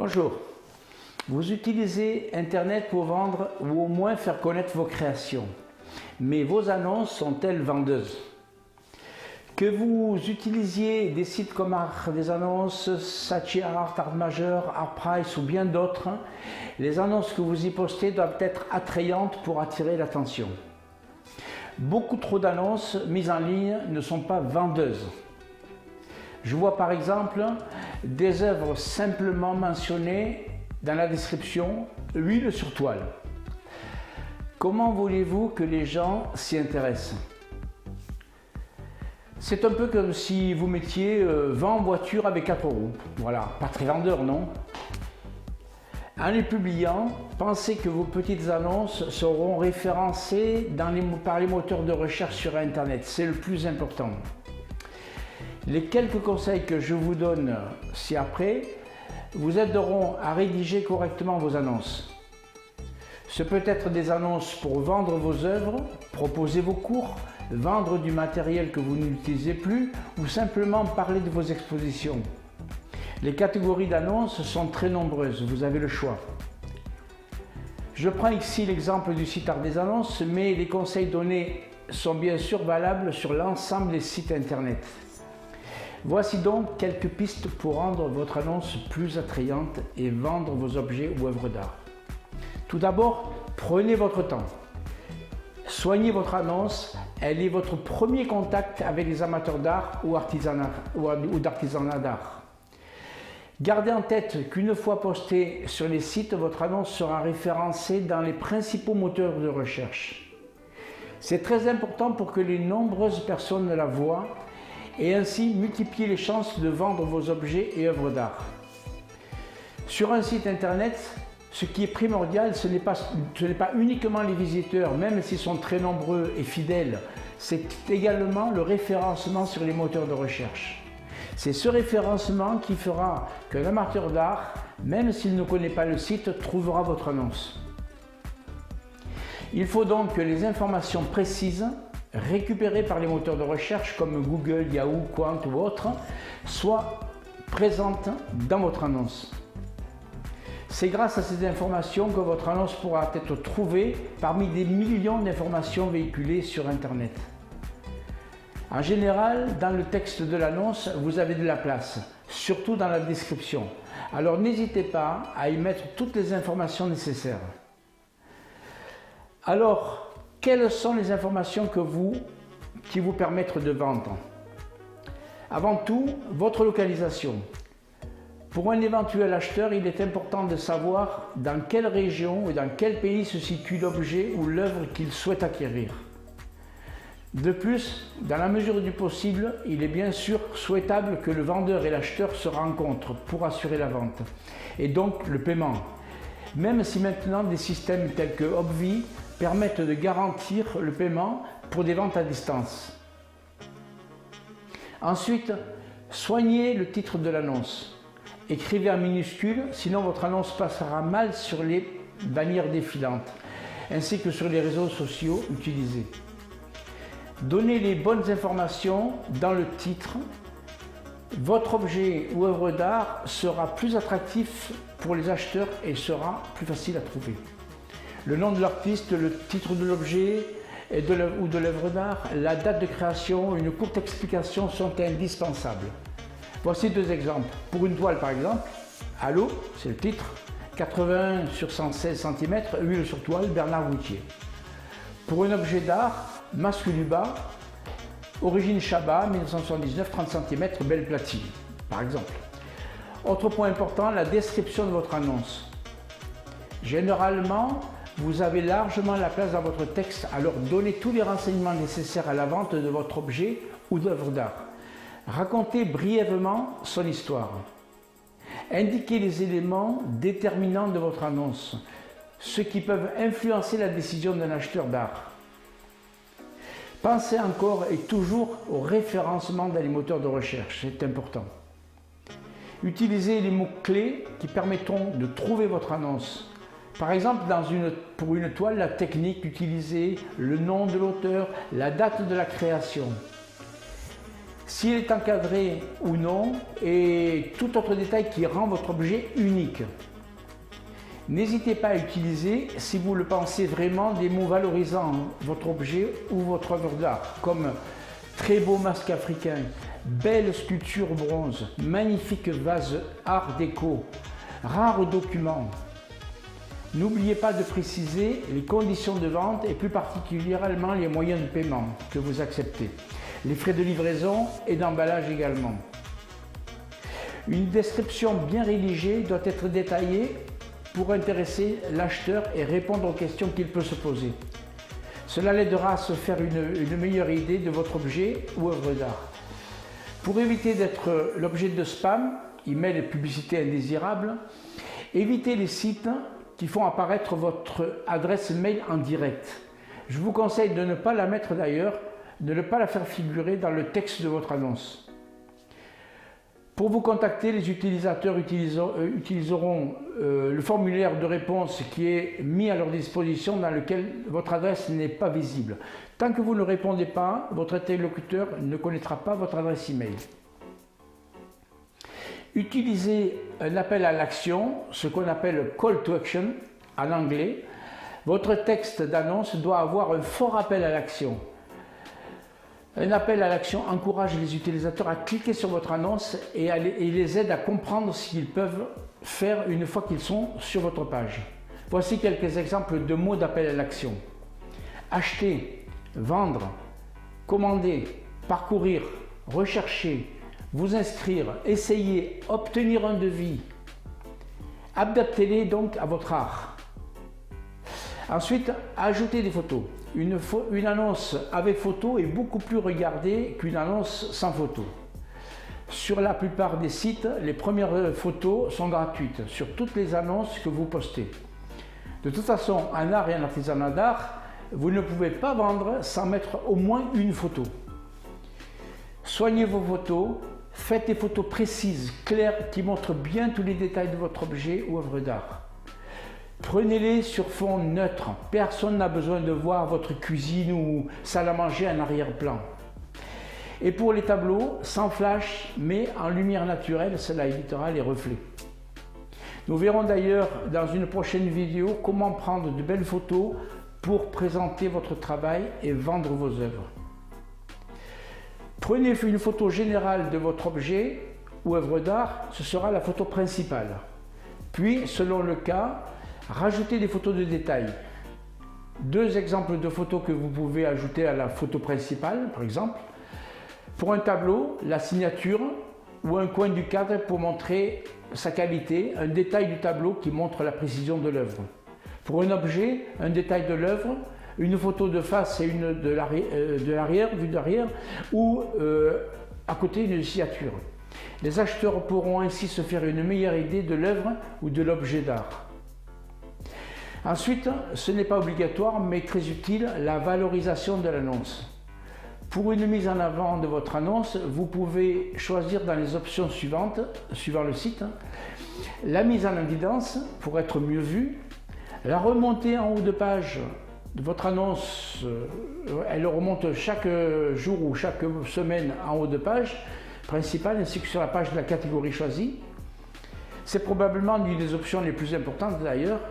Bonjour. Vous utilisez Internet pour vendre ou au moins faire connaître vos créations. Mais vos annonces sont-elles vendeuses? Que vous utilisiez des sites comme Art des annonces, Saatchi Art, Art Major, Artprice ou bien d'autres, les annonces que vous y postez doivent être attrayantes pour attirer l'attention. Beaucoup trop d'annonces mises en ligne ne sont pas vendeuses. Je vois par exemple des œuvres simplement mentionnées dans la description « huile sur toile ». Comment voulez-vous que les gens s'y intéressent? C'est un peu comme si vous mettiez « vend voiture avec 4 roues ». Voilà, pas très vendeur, non? En les publiant, pensez que vos petites annonces seront référencées par les moteurs de recherche sur Internet. C'est le plus important. Les quelques conseils que je vous donne ci-après vous aideront à rédiger correctement vos annonces. Ce peut être des annonces pour vendre vos œuvres, proposer vos cours, vendre du matériel que vous n'utilisez plus ou simplement parler de vos expositions. Les catégories d'annonces sont très nombreuses, vous avez le choix. Je prends ici l'exemple du site Art des annonces, mais les conseils donnés sont bien sûr valables sur l'ensemble des sites Internet. Voici donc quelques pistes pour rendre votre annonce plus attrayante et vendre vos objets ou œuvres d'art. Tout d'abord, prenez votre temps. Soignez votre annonce, elle est votre premier contact avec les amateurs d'art ou d'artisanat d'art. Gardez en tête qu'une fois postée sur les sites, votre annonce sera référencée dans les principaux moteurs de recherche. C'est très important pour que les nombreuses personnes la voient et ainsi multiplier les chances de vendre vos objets et œuvres d'art. Sur un site internet, ce qui est primordial, ce n'est pas uniquement les visiteurs, même s'ils sont très nombreux et fidèles, c'est également le référencement sur les moteurs de recherche. C'est ce référencement qui fera qu'un amateur d'art, même s'il ne connaît pas le site, trouvera votre annonce. Il faut donc que les informations précises récupérées par les moteurs de recherche comme Google, Yahoo, Quant ou autres soient présentes dans votre annonce. C'est grâce à ces informations que votre annonce pourra être trouvée parmi des millions d'informations véhiculées sur Internet. En général, dans le texte de l'annonce, vous avez de la place, surtout dans la description. Alors n'hésitez pas à y mettre toutes les informations nécessaires. Alors, quelles sont les informations qui vous permettent de vendre? Avant tout, votre localisation. Pour un éventuel acheteur, il est important de savoir dans quelle région ou dans quel pays se situe l'objet ou l'œuvre qu'il souhaite acquérir. De plus, dans la mesure du possible, il est bien sûr souhaitable que le vendeur et l'acheteur se rencontrent pour assurer la vente, et donc le paiement. Même si maintenant des systèmes tels que Obvi permettent de garantir le paiement pour des ventes à distance. Ensuite, soignez le titre de l'annonce. Écrivez en minuscule, sinon votre annonce passera mal sur les bannières défilantes, ainsi que sur les réseaux sociaux utilisés. Donnez les bonnes informations dans le titre. Votre objet ou œuvre d'art sera plus attractif pour les acheteurs et sera plus facile à trouver. Le nom de l'artiste, le titre de l'objet ou de l'œuvre d'art, la date de création, une courte explication sont indispensables. Voici deux exemples. Pour une toile par exemple, Allô, c'est le titre, 80 sur 116 cm, huile sur toile, Bernard Goutier. Pour un objet d'art, Masque du bas, origine Chabat, 1979, 30 cm, belle platine, par exemple. Autre point important, la description de votre annonce. Généralement, vous avez largement la place dans votre texte, alors donnez tous les renseignements nécessaires à la vente de votre objet ou d'œuvre d'art. Racontez brièvement son histoire. Indiquez les éléments déterminants de votre annonce, ceux qui peuvent influencer la décision d'un acheteur d'art. Pensez encore et toujours au référencement dans les moteurs de recherche, c'est important. Utilisez les mots-clés qui permettront de trouver votre annonce. Par exemple, pour une toile, la technique utilisée, le nom de l'auteur, la date de la création. s'il est encadré ou non, et tout autre détail qui rend votre objet unique. N'hésitez pas à utiliser, si vous le pensez vraiment, des mots valorisant votre objet ou votre œuvre d'art, comme très beau masque africain, belle sculpture bronze, magnifique vase art déco, rare document. N'oubliez pas de préciser les conditions de vente et plus particulièrement les moyens de paiement que vous acceptez, les frais de livraison et d'emballage également. Une description bien rédigée doit être détaillée pour intéresser l'acheteur et répondre aux questions qu'il peut se poser. Cela l'aidera à se faire une meilleure idée de votre objet ou œuvre d'art. Pour éviter d'être l'objet de spam, email et publicité indésirables, évitez les sites qui font apparaître votre adresse mail en direct. Je vous conseille de ne pas la mettre d'ailleurs, de ne pas la faire figurer dans le texte de votre annonce. Pour vous contacter, les utilisateurs utiliseront le formulaire de réponse qui est mis à leur disposition dans lequel votre adresse n'est pas visible. Tant que vous ne répondez pas, votre interlocuteur ne connaîtra pas votre adresse email. Utilisez un appel à l'action, ce qu'on appelle call to action en anglais. Votre texte d'annonce doit avoir un fort appel à l'action. Un appel à l'action encourage les utilisateurs à cliquer sur votre annonce et les aide à comprendre ce qu'ils peuvent faire une fois qu'ils sont sur votre page. Voici quelques exemples de mots d'appel à l'action. Acheter, vendre, commander, parcourir, rechercher, vous inscrire, essayer, obtenir un devis. Adaptez-les donc à votre art. Ensuite, ajoutez des photos. Une annonce avec photo est beaucoup plus regardée qu'une annonce sans photo. Sur la plupart des sites, les premières photos sont gratuites sur toutes les annonces que vous postez. De toute façon, en art et en artisanat d'art, vous ne pouvez pas vendre sans mettre au moins une photo. Soignez vos photos, faites des photos précises, claires, qui montrent bien tous les détails de votre objet ou œuvre d'art. Prenez-les sur fond neutre, personne n'a besoin de voir votre cuisine ou salle à manger en arrière-plan. Et pour les tableaux, sans flash, mais en lumière naturelle, cela évitera les reflets. Nous verrons d'ailleurs dans une prochaine vidéo comment prendre de belles photos pour présenter votre travail et vendre vos œuvres. Prenez une photo générale de votre objet ou œuvre d'art, ce sera la photo principale. Puis, selon le cas, rajoutez des photos de détail. Deux exemples de photos que vous pouvez ajouter à la photo principale, par exemple. Pour un tableau, la signature ou un coin du cadre pour montrer sa qualité, un détail du tableau qui montre la précision de l'œuvre. Pour un objet, un détail de l'œuvre, une photo de face et une de l'arrière, vue d'arrière, ou à côté une signature. Les acheteurs pourront ainsi se faire une meilleure idée de l'œuvre ou de l'objet d'art. Ensuite, ce n'est pas obligatoire, mais très utile, la valorisation de l'annonce. Pour une mise en avant de votre annonce, vous pouvez choisir dans les options suivantes, suivant le site, la mise en évidence pour être mieux vue, la remontée en haut de page de votre annonce, elle remonte chaque jour ou chaque semaine en haut de page principale ainsi que sur la page de la catégorie choisie. C'est probablement l'une des options les plus importantes d'ailleurs.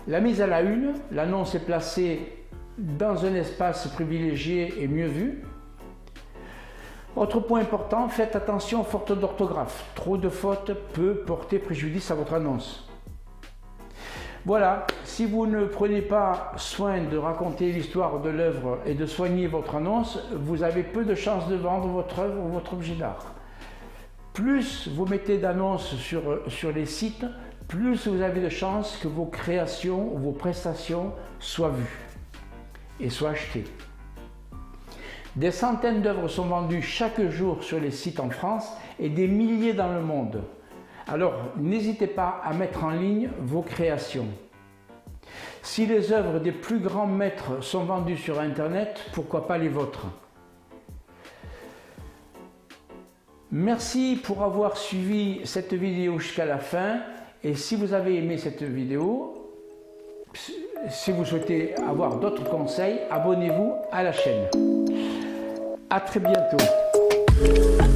La mise à la une, l'annonce est placée dans un espace privilégié et mieux vu. Autre point important, faites attention aux fautes d'orthographe. Trop de fautes peut porter préjudice à votre annonce. Voilà, si vous ne prenez pas soin de raconter l'histoire de l'œuvre et de soigner votre annonce, vous avez peu de chances de vendre votre œuvre ou votre objet d'art. Plus vous mettez d'annonces sur les sites, plus vous avez de chances que vos créations ou vos prestations soient vues et soient achetées. Des centaines d'œuvres sont vendues chaque jour sur les sites en France et des milliers dans le monde. Alors, n'hésitez pas à mettre en ligne vos créations. Si les œuvres des plus grands maîtres sont vendues sur Internet, pourquoi pas les vôtres? Merci pour avoir suivi cette vidéo jusqu'à la fin. Et si vous avez aimé cette vidéo, si vous souhaitez avoir d'autres conseils, abonnez-vous à la chaîne. À très bientôt. Thank you.